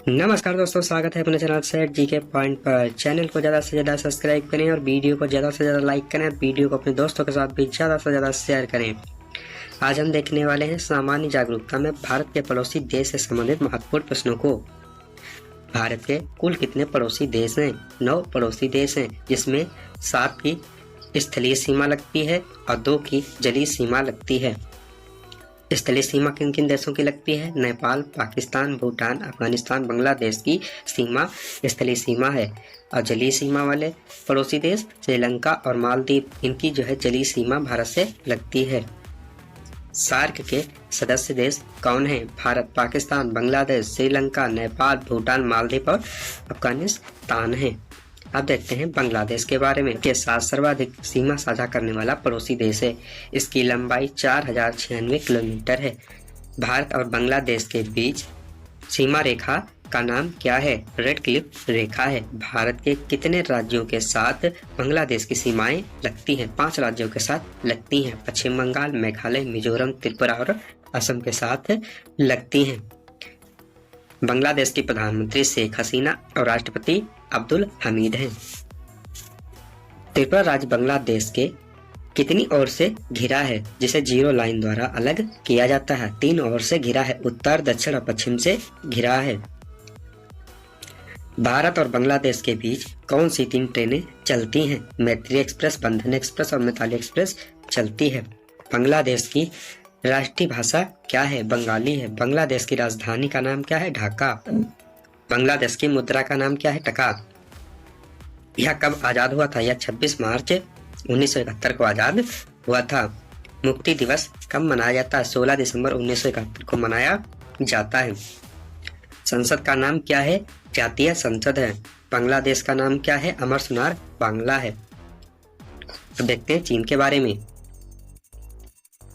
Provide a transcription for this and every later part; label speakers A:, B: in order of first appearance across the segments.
A: नमस्कार दोस्तों, स्वागत है अपने चैनल सेट जी के पॉइंट पर। चैनल को ज़्यादा से ज़्यादा सब्सक्राइब करें और वीडियो को ज़्यादा से ज़्यादा लाइक करें और वीडियो को अपने दोस्तों के साथ भी ज़्यादा से ज़्यादा शेयर करें। आज हम देखने वाले हैं सामान्य जागरूकता में भारत के पड़ोसी देश से संबंधित महत्वपूर्ण प्रश्नों को। भारत के कुल कितने पड़ोसी देश हैं? 9 पड़ोसी देश हैं, जिसमें 7 की स्थलीय सीमा लगती है और 2 की जलीय सीमा लगती है। स्थलीय सीमा किन किन देशों की लगती है? नेपाल, पाकिस्तान, भूटान, अफगानिस्तान, बांग्लादेश की सीमा स्थलीय सीमा है। और जलीय सीमा वाले पड़ोसी देश श्रीलंका और मालदीव, इनकी जो है जलीय सीमा भारत से लगती है। सार्क के सदस्य देश कौन है? भारत, पाकिस्तान, बांग्लादेश, श्रीलंका, नेपाल, भूटान, मालदीव और अफगानिस्तान है। अब देखते हैं बांग्लादेश के बारे में। के साथ सर्वाधिक सीमा साझा करने वाला पड़ोसी देश है। इसकी लंबाई 4096 किलोमीटर है। भारत और बांग्लादेश के बीच सीमा रेखा का नाम क्या है? रेड क्लिफ रेखा है। भारत के कितने राज्यों के साथ बांग्लादेश की सीमाएं लगती हैं? 5 राज्यों के साथ लगती हैं। पश्चिम बंगाल, मेघालय, मिजोरम, त्रिपुरा और असम के साथ लगती हैं। बांग्लादेश की प्रधानमंत्री शेख हसीना और राष्ट्रपति अब्दुल हमीद हैं। त्रिपुरा राज्य बांग्लादेश के कितनी ओर से घिरा है, जिसे जीरो लाइन द्वारा अलग किया जाता है? 3 ओर से घिरा है। उत्तर, दक्षिण और पश्चिम से घिरा है। भारत और बांग्लादेश के बीच कौन सी 3 ट्रेनें चलती हैं? मैत्री एक्सप्रेस, बंधन एक्सप्रेस और मिताली एक्सप्रेस चलती है। बांग्लादेश की राष्ट्रीय भाषा क्या है? बंगाली है। बांग्लादेश की राजधानी का नाम क्या है? ढाका। बांग्लादेश की मुद्रा का नाम क्या है? टका। यह कब आजाद हुआ था? यह 26 मार्च 1971 को आजाद हुआ था। मुक्ति दिवस कब मनाया जाता है? 16 दिसंबर 1971 को मनाया जाता है। संसद का नाम क्या है? जातीय संसद है। बांग्लादेश का नाम क्या है? अमर सुनार बांग्ला है। तो देखते हैं चीन के बारे में।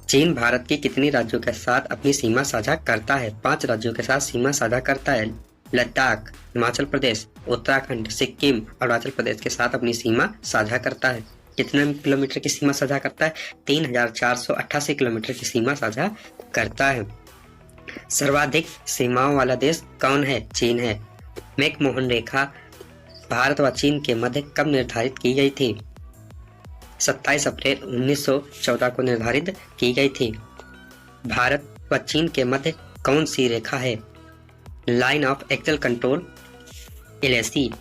A: चीन भारत के कितने राज्यों के साथ अपनी सीमा साझा करता है? 5 राज्यों के साथ सीमा साझा करता है। लद्दाख, हिमाचल प्रदेश, उत्तराखंड, सिक्किम और अरुणाचल प्रदेश के साथ अपनी सीमा साझा करता है। कितने किलोमीटर की सीमा साझा करता है? 3488 किलोमीटर की सीमा साझा करता है। सर्वाधिक सीमाओं वाला देश कौन है? चीन है। मैकमोहन रेखा भारत व चीन के मध्य कब निर्धारित की गई थी? 27 अप्रैल 1914 को निर्धारित की गई थी। भारत व चीन के मध्य कौन सी रेखा है? Line of actual control, LAC।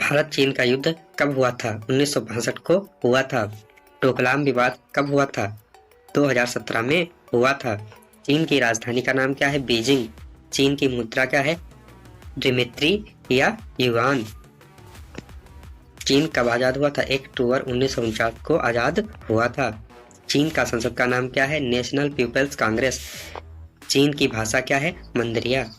A: Bharat चीन का युद्ध कब हुआ था? 1962 को हुआ था। डोकलाम विवाद कब हुआ था? 2017 में हुआ था। चीन की राजधानी का नाम क्या है? बीजिंग। चीन की मुद्रा क्या है? ड्रिमेत्री या युआन। चीन कब आजाद हुआ था? 1 अक्टूबर 1949 को आजाद हुआ था। चीन का संसद का नाम क्या है? National People's Congress. चीन की भाषा क्या है? मंदरिया।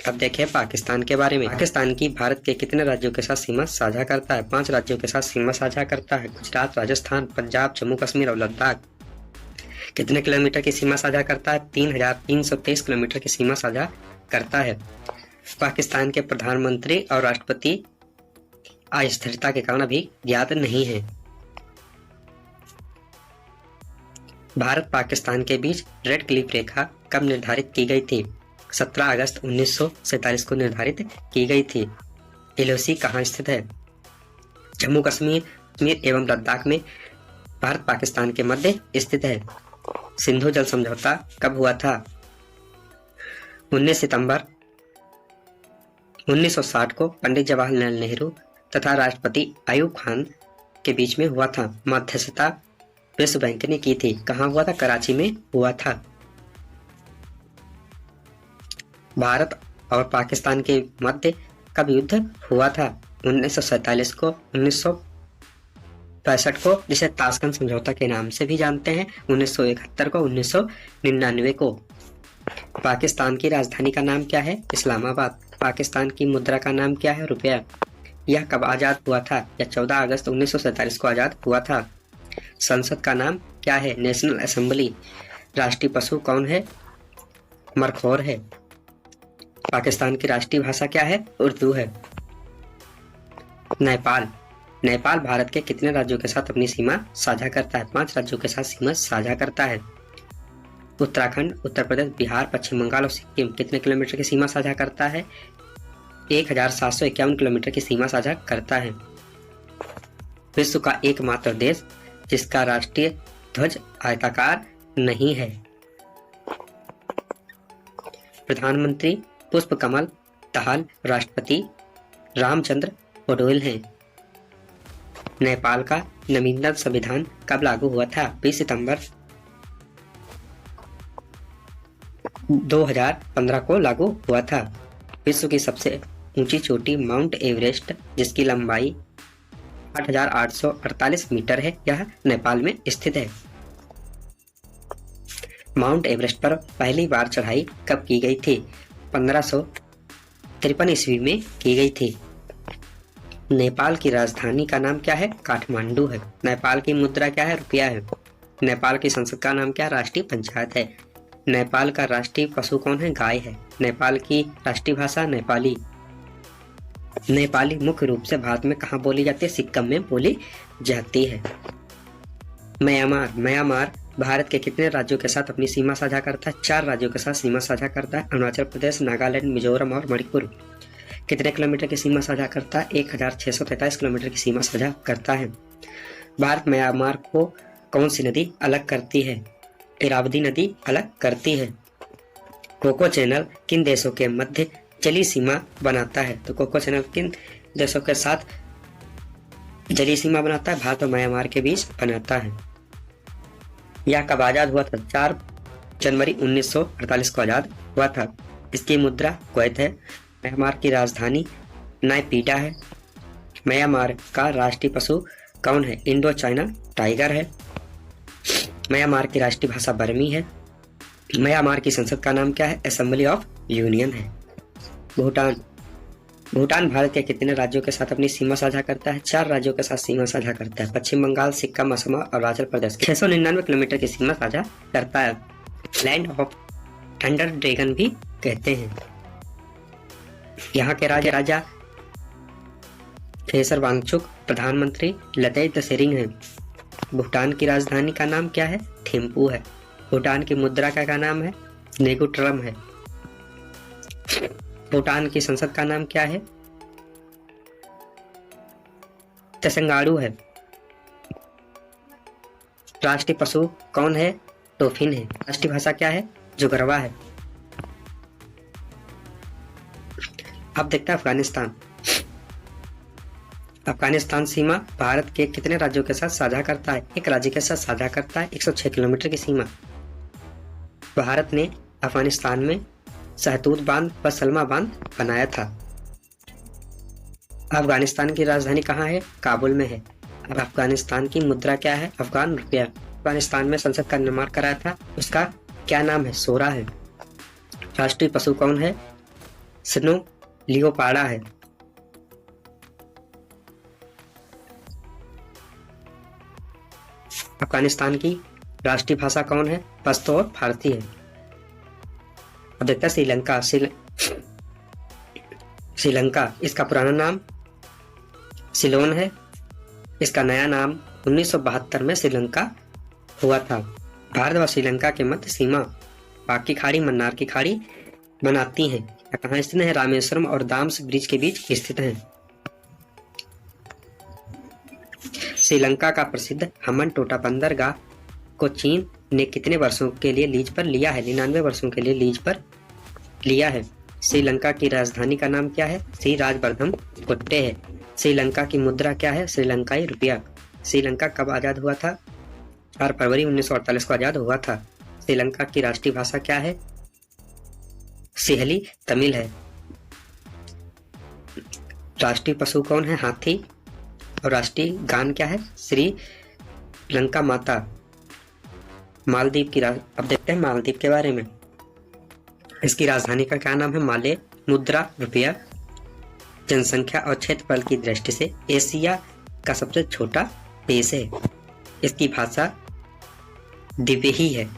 A: अब देखें पाकिस्तान के बारे में। पाकिस्तान की भारत के कितने राज्यों के साथ सीमा साझा करता है? 5 राज्यों के साथ सीमा साझा करता है। गुजरात, राजस्थान, पंजाब, जम्मू कश्मीर और लद्दाख। कितने किलोमीटर की सीमा साझा करता है? 3323 किलोमीटर की सीमा साझा करता है। पाकिस्तान के प्रधानमंत्री और राष्ट्रपति अस्थिरता के कारण अभी ज्ञात नहीं है। भारत पाकिस्तान के बीच रेड क्लिफ रेखा कब निर्धारित की गई थी? 17 अगस्त 1947 को निर्धारित की गई थी। LOC कहाँ स्थित है? जम्मू कश्मीर एवं लद्दाख में भारत पाकिस्तान के मध्य स्थित है। सिंधु जल समझौता कब हुआ था? 19 सितंबर 1960 को पंडित जवाहरलाल नेहरू तथा राष्ट्रपति अयूब खान के बीच में हुआ था। मध्यस्थता विश्व बैंक ने की थी। कहाँ हुआ था? कराची में हुआ था। भारत और पाकिस्तान के मध्य कब युद्ध हुआ था? 1947 को, 1965 को, जिसे ताशकंद समझौता के नाम से भी जानते हैं, 1971 को, 1999 को। पाकिस्तान की राजधानी का नाम क्या है? इस्लामाबाद। पाकिस्तान की मुद्रा का नाम क्या है? रुपया। यह कब आजाद हुआ था? यह 14 अगस्त 1947 को आजाद हुआ था। संसद का नाम क्या है? National assembly. राष्ट्रीय पशु कौन है? मरखोर है। पाकिस्तान की राष्ट्रीय भाषा क्या है? उर्दू है। नेपाल नेपाल भारत के कितने राज्यों के साथ अपनी सीमा साझा करता है? 5 राज्यों के साथ सीमा साझा करता है। उत्तराखंड, उत्तर प्रदेश, बिहार, पश्चिम बंगाल और सिक्किम कितने किलोमीटर की सीमा साझा करता है? 1751 किलोमीटर की सीमा साझा करता है। विश्व का एकमात्र देश जिसका राष्ट्रीय ध्वज आयताकार नहीं है। प्रधानमंत्री पुष्पकमल दाहाल राष्ट्रपति रामचंद्र पौडेल हैं। नेपाल का नवीनतम संविधान कब लागू हुआ था? 20 सितंबर 2015 को लागू हुआ था। विश्व की सबसे ऊंची चोटी माउंट एवरेस्ट, जिसकी लंबाई 8,848 मीटर है, यह नेपाल में स्थित है। माउंट एवरेस्ट पर पहली बार चढ़ाई कब की गई थी? 1553 ईस्वी में की गई थी। नेपाल की राजधानी का नाम क्या है? काठमांडू है। नेपाल की मुद्रा क्या है? रुपया है। नेपाल की संसद का नाम क्या है? राष्ट्रीय पंचायत है। नेपाल का राष्ट्रीय पशु कौन है? गाय है। नेपाल की राष्ट्रीय भाषा नेपाली। नेपाली मुख्य रूप से भारत में कहाँ बोली जाती है? सिक्किम में बोली जाती है। म्यांमार भारत के कितने राज्यों के साथ अपनी सीमा साझा करता है? 4 राज्यों के साथ सीमा साझा करता है। अरुणाचल प्रदेश, नागालैंड, मिजोरम और मणिपुर कितने किलोमीटर की सीमा साझा करता है? 1643 किलोमीटर की सीमा साझा करता है। भारत म्यांमार को कौन सी नदी अलग करती है? इरावदी नदी अलग करती है। कोको चैनल किन देशों के मध्य जलीय सीमा बनाता है? तो कोको चैनल किन देशों के साथ जलीय सीमा बनाता है? भारत और म्यांमार के बीच बनाता है। यह कब आजाद हुआ था? 4 जनवरी 1948 को आजाद हुआ था। इसकी मुद्रा कुवैत है। म्यांमार की राजधानी नायपीडा है। म्यांमार का राष्ट्रीय पशु कौन है? इंडो चाइना टाइगर है। म्यांमार की राष्ट्रीय भाषा बर्मी है। म्यांमार की संसद का नाम क्या है? असेंबली ऑफ यूनियन है। भूटान भारत के कितने राज्यों के साथ अपनी सीमा साझा करता है? 4 राज्यों के साथ सीमा साझा करता है। पश्चिम बंगाल, सिक्किम, असम और अरुणाचल प्रदेश 699 किलोमीटर की सीमा साझा करता है। लैंड ऑफ थंडर ड्रैगन भी कहते हैं। यहाँ के राजा खेसर वांगचुक, प्रधानमंत्री लतेई तसेरिंग है। भूटान की राजधानी का नाम क्या है? थिम्पू है। भूटान की मुद्रा का क्या नाम है? नेगुट्रम है। भूटान की संसद का नाम क्या है? तसंगाड़ू है। राष्ट्रीय पशु कौन है? डॉल्फिन है। राष्ट्रीय भाषा क्या है? जुगरवा है। अब देखते हैं अफगानिस्तान। अफगानिस्तान सीमा भारत के कितने राज्यों के साथ साझा करता है? 1 राज्य के साथ साझा करता है। 106 किलोमीटर की सीमा। भारत ने अफगानिस्तान में सहतूत बांध व सलमा बांध बनाया था। अफगानिस्तान की राजधानी कहाँ है? काबुल में है। अब अफगानिस्तान की मुद्रा क्या है? अफगान रुपया। अफगानिस्तान में संसद का निर्माण कराया था, उसका क्या नाम है? सोरा है। राष्ट्रीय पशु कौन है? स्नो लियोपार्डा है। अफगानिस्तान की राष्ट्रीय भाषा कौन है? पश्तो और फारसी है। अब देखते हैं श्रीलंका। श्रीलंका, इसका पुराना नाम सिलोन है। इसका नया नाम 1972 में श्रीलंका हुआ था। भारत व श्रीलंका के मध्य सीमा पाक खाड़ी, मन्नार की खाड़ी बनाती हैं। कहाँ स्थित है? रामेश्वरम और दाम्स ब्रिज के बीच स्थित है। श्रीलंका का प्रसिद्ध हम्बन टोटा बंदरगाह को चीन ने कितने वर्षों के लिए लीज पर लिया है? 99 वर्षों के लिए लीज पर लिया है। श्रीलंका की राजधानी का नाम क्या है? श्री राजवर्धन कोट्टे है। श्रीलंका की मुद्रा क्या है? श्रीलंकाई रुपया। श्रीलंका कब आजाद हुआ था? 4 फरवरी 1948 को आजाद हुआ था। श्रीलंका की राष्ट्रीय भाषा क्या है? सिहली तमिल है। राष्ट्रीय पशु कौन है? हाथी। और राष्ट्रीय गान क्या है? श्री लंका माता। मालदीव की अब देखते हैं मालदीव के बारे में। इसकी राजधानी का क्या नाम है? माले। मुद्रा रुपया। जनसंख्या और क्षेत्रफल की दृष्टि से एशिया का सबसे छोटा देश है। इसकी भाषा दिवेही है।